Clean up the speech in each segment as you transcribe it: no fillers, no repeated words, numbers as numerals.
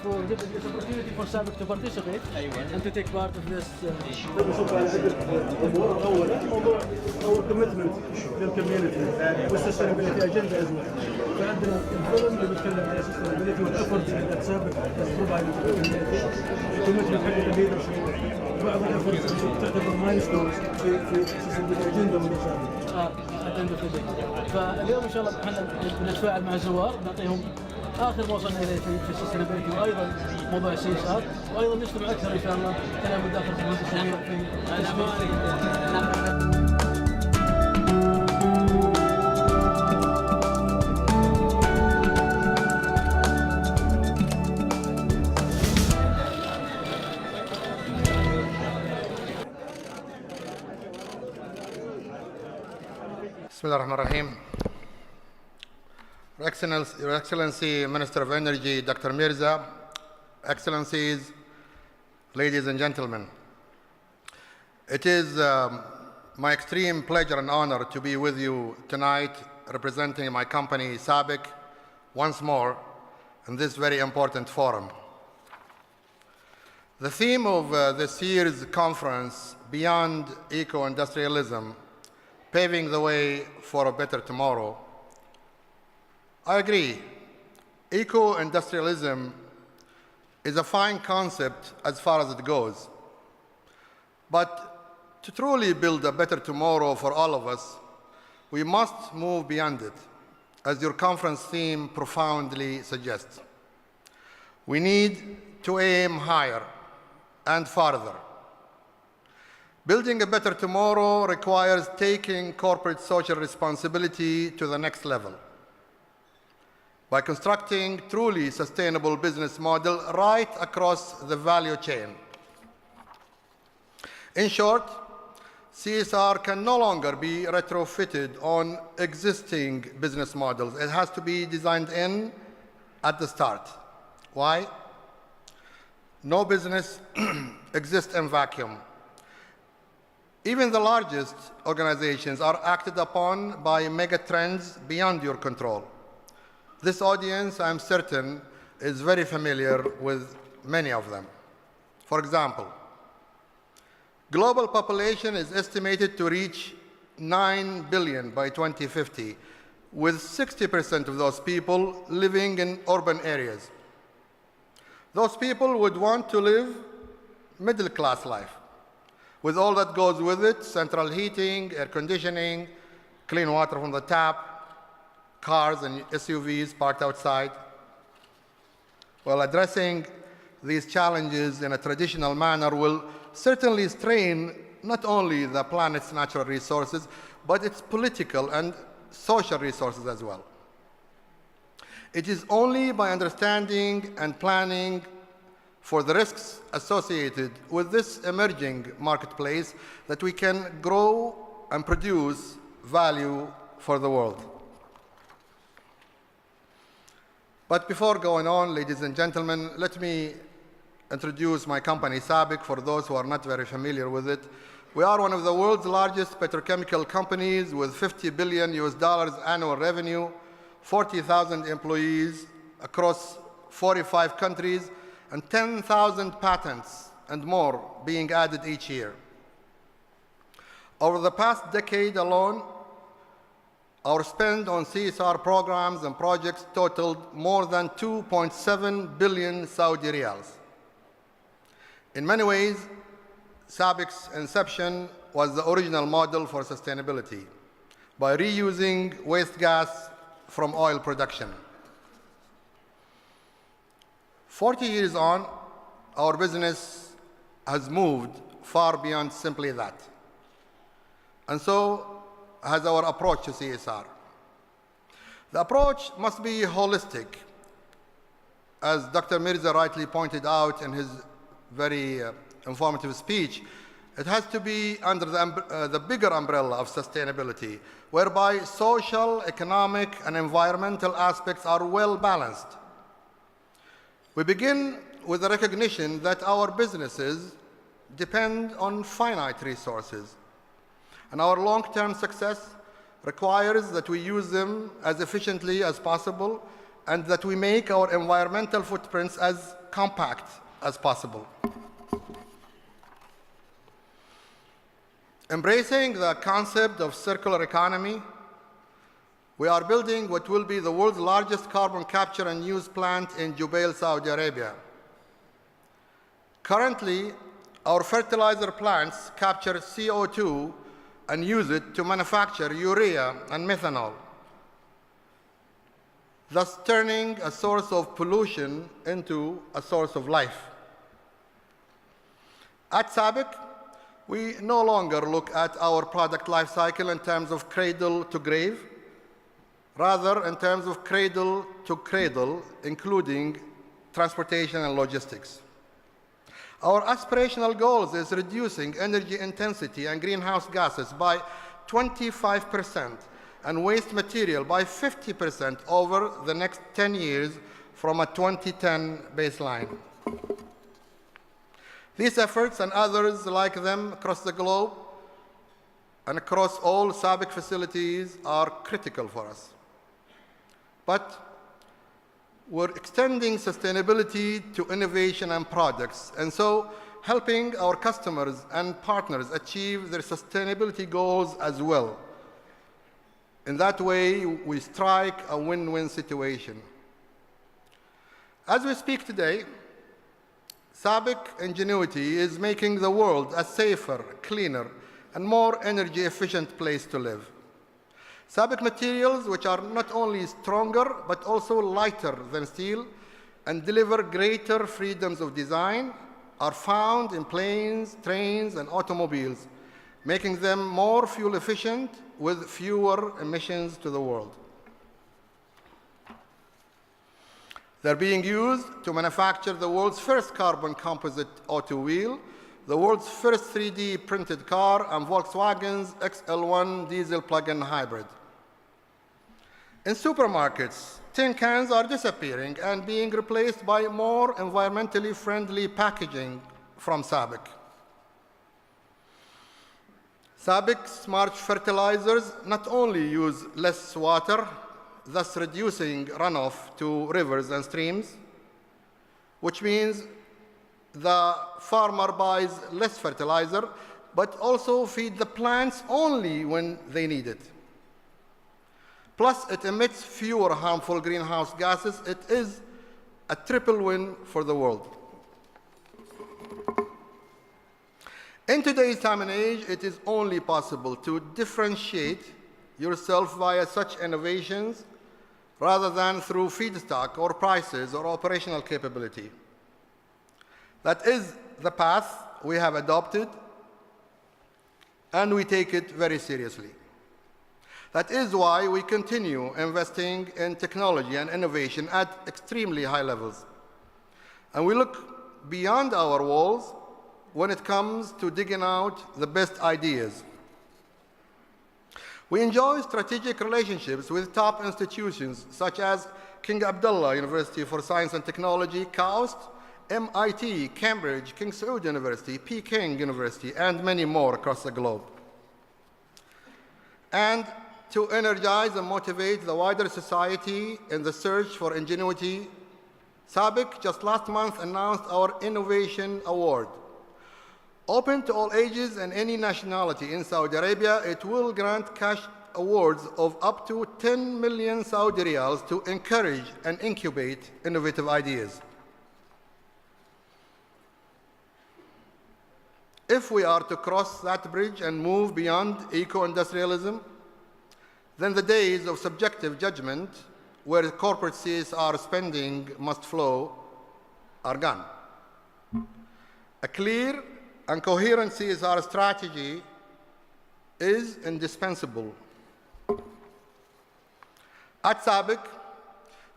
for this opportunity for SABIC to participate and to take part of this. نشوف على عدة امور. اولا موضوع our commitment للكوميونتي والسستينابيلتي اجنده از ويل. فعندنا الفيلم اللي بيتكلم عن السستينابيلتي والافورتس اللي سابق تبروفايد الكوميتمنت حق الليدرشيب. بعض الافورتس تعتبر مايلستونز في السستينابيلتي اجنده متسابقه. فاليوم ان شاء الله احنا بنتفاعل مع الزوار نعطيهم اخر ما وصلنا اليه في السستينابيلتي وايضا موضوع CSR وايضا نجتمع اكثر ان شاء الله كلام داخل المهندس سمير في بسم الله الرحمن الرحيم. Your Excellency, Minister of Energy, Dr. Mirza, Excellencies, ladies and gentlemen. It is my extreme pleasure and honor to be with you tonight representing my company SABIC once more in this very important forum. The theme of this year's conference, Beyond Eco-Industrialism, Paving the Way for a Better Tomorrow. I agree, eco-industrialism is a fine concept as far as it goes. But to truly build a better tomorrow for all of us, we must move beyond it, as your conference theme profoundly suggests. We need to aim higher and farther. Building a better tomorrow requires taking corporate social responsibility to the next level by constructing truly sustainable business model right across the value chain. In short, CSR can no longer be retrofitted on existing business models. It has to be designed in at the start. Why? No business exists in vacuum. Even the largest organizations are acted upon by mega trends beyond your control. This audience, I'm certain, is very familiar with many of them. For example, global population is estimated to reach 9 billion by 2050, with 60% of those people living in urban areas. Those people would want to live middle-class life, with all that goes with it: central heating, air conditioning, clean water from the tap, cars and SUVs parked outside. Well, addressing these challenges in a traditional manner will certainly strain not only the planet's natural resources, but its political and social resources as well. It is only by understanding and planning for the risks associated with this emerging marketplace that we can grow and produce value for the world. But before going on, ladies and gentlemen, let me introduce my company SABIC for those who are not very familiar with it. We are one of the world's largest petrochemical companies with $50 billion annual revenue, 40,000 employees across 45 countries, and 10,000 patents and more being added each year. Over the past decade alone, our spend on CSR programs and projects totaled more than 2.7 billion Saudi riyals. In many ways, SABIC's inception was the original model for sustainability by reusing waste gas from oil production. 40 years on, our business has moved far beyond simply that. And so has our approach to CSR. The approach must be holistic. As Dr. Mirza rightly pointed out in his very informative speech, it has to be under the bigger umbrella of sustainability, whereby social, economic, and environmental aspects are well balanced. We begin with the recognition that our businesses depend on finite resources, and our long-term success requires that we use them as efficiently as possible and that we make our environmental footprints as compact as possible. Embracing the concept of circular economy, we are building what will be the world's largest carbon capture and use plant in Jubail, Saudi Arabia. Currently, our fertilizer plants capture CO2 and use it to manufacture urea and methanol, thus turning a source of pollution into a source of life. At SABIC, we no longer look at our product life cycle in terms of cradle to grave, rather in terms of cradle to cradle, including transportation and logistics. Our aspirational goals is reducing energy intensity and greenhouse gases by 25% and waste material by 50% over the next 10 years from a 2010 baseline. These efforts and others like them across the globe and across all SABIC facilities are critical for us. But we're extending sustainability to innovation and products, and so helping our customers and partners achieve their sustainability goals as well. In that way, we strike a win-win situation. As we speak today, SABIC ingenuity is making the world a safer, cleaner, and more energy-efficient place to live. SABIC materials, which are not only stronger, but also lighter than steel and deliver greater freedoms of design, are found in planes, trains, and automobiles, making them more fuel efficient with fewer emissions to the world. They're being used to manufacture the world's first carbon composite auto wheel, the world's first 3D printed car, and Volkswagen's XL1 diesel plug-in hybrid. In supermarkets, tin cans are disappearing and being replaced by more environmentally friendly packaging from SABIC. SABIC smart fertilizers not only use less water, thus reducing runoff to rivers and streams, which means the farmer buys less fertilizer, but also feed the plants only when they need it. Plus, it emits fewer harmful greenhouse gases. It is a triple win for the world. In today's time and age, it is only possible to differentiate yourself via such innovations rather than through feedstock or prices or operational capability. That is the path we have adopted, and we take it very seriously. That is why we continue investing in technology and innovation at extremely high levels. And we look beyond our walls when it comes to digging out the best ideas. We enjoy strategic relationships with top institutions such as King Abdullah University for Science and Technology, KAUST, MIT, Cambridge, King Saud University, Peking University, and many more across the globe. And to energize and motivate the wider society in the search for ingenuity, SABIC just last month announced our Innovation Award. Open to all ages and any nationality in Saudi Arabia, it will grant cash awards of up to 10 million Saudi riyals to encourage and incubate innovative ideas. If we are to cross that bridge and move beyond eco-industrialism, then the days of subjective judgment, where corporate CSR spending must flow, are gone. A clear and coherent CSR strategy is indispensable. At SABIC,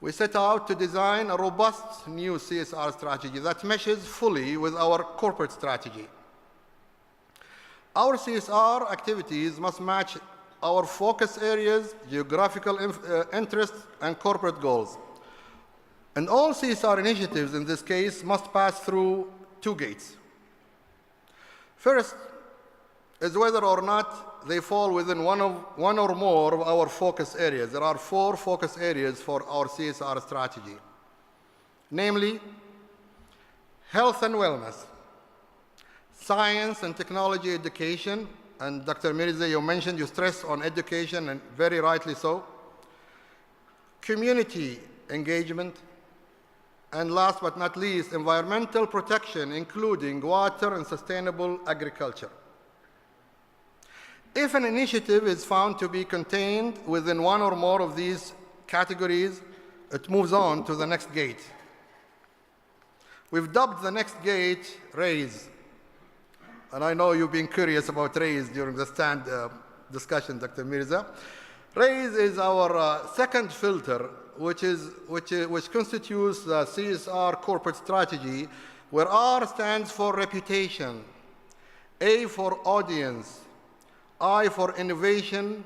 we set out to design a robust new CSR strategy that meshes fully with our corporate strategy. Our CSR activities must match our focus areas, geographical interests, and corporate goals. And all CSR initiatives in this case must pass through two gates. First is whether or not they fall within one or more of our focus areas. There are 4 focus areas for our CSR strategy. Namely, health and wellness, science and technology education, and Dr. Mirza, you mentioned you stress on education, and very rightly so, community engagement, and last but not least, environmental protection, including water and sustainable agriculture. If an initiative is found to be contained within one or more of these categories, it moves on to the next gate. We've dubbed the next gate RAISE. And I know you've been curious about RAISE during the stand discussion, Dr. Mirza. RAISE is our second filter, which constitutes the CSR corporate strategy, where R stands for reputation, A for audience, I for innovation,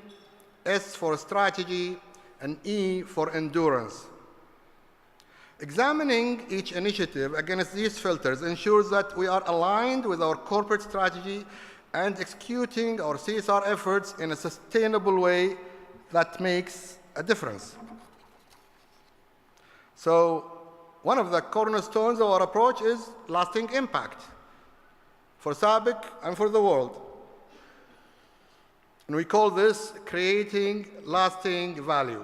S for strategy, and E for endurance. Examining each initiative against these filters ensures that we are aligned with our corporate strategy and executing our CSR efforts in a sustainable way that makes a difference. So, one of the cornerstones of our approach is lasting impact for SABIC and for the world. And we call this creating lasting value.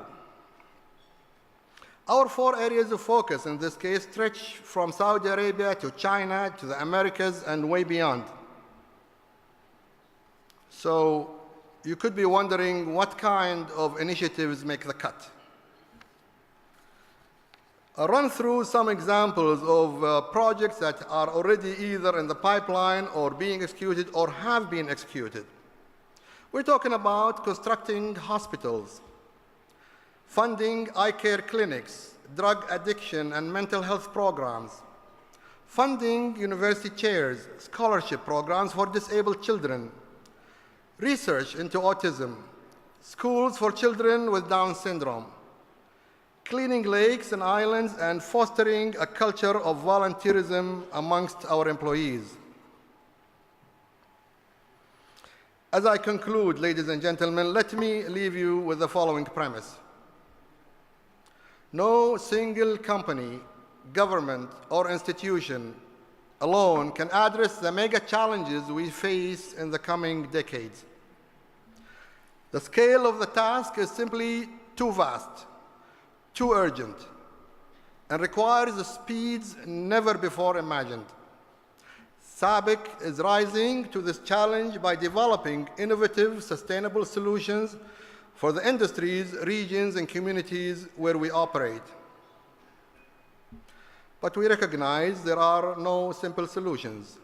Our 4 areas of focus in this case stretch from Saudi Arabia to China to the Americas and way beyond. So you could be wondering what kind of initiatives make the cut. I'll run through some examples of projects that are already either in the pipeline or being executed or have been executed. We're talking about constructing hospitals, funding eye care clinics, drug addiction and mental health programs, funding university chairs, scholarship programs for disabled children, research into autism, schools for children with Down syndrome, cleaning lakes and islands, and fostering a culture of volunteerism amongst our employees. As I conclude, ladies and gentlemen, let me leave you with the following premise. No single company, government, or institution alone can address the mega challenges we face in the coming decades. The scale of the task is simply too vast, too urgent, and requires speeds never before imagined. SABIC is rising to this challenge by developing innovative, sustainable solutions for the industries, regions, and communities where we operate. But we recognize there are no simple solutions.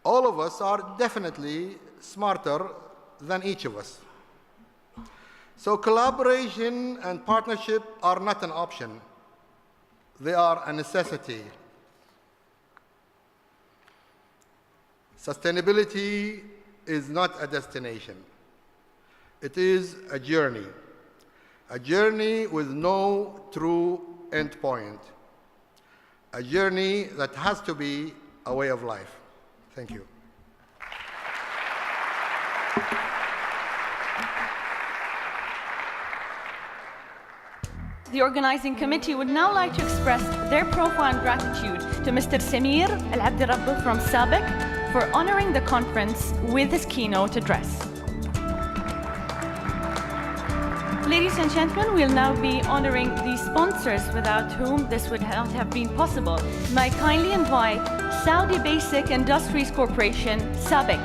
All of us are definitely smarter than each of us. So collaboration and partnership are not an option. They are a necessity. Sustainability is not a destination. It is a journey with no true end point, a journey that has to be a way of life. Thank you. The organizing committee would now like to express their profound gratitude to Mr. Samir Al-Abdrabbuh from SABIC for honoring the conference with his keynote address. Ladies and gentlemen, we'll now be honoring the sponsors without whom this would not have been possible. May I kindly invite Saudi Basic Industries Corporation, SABIC,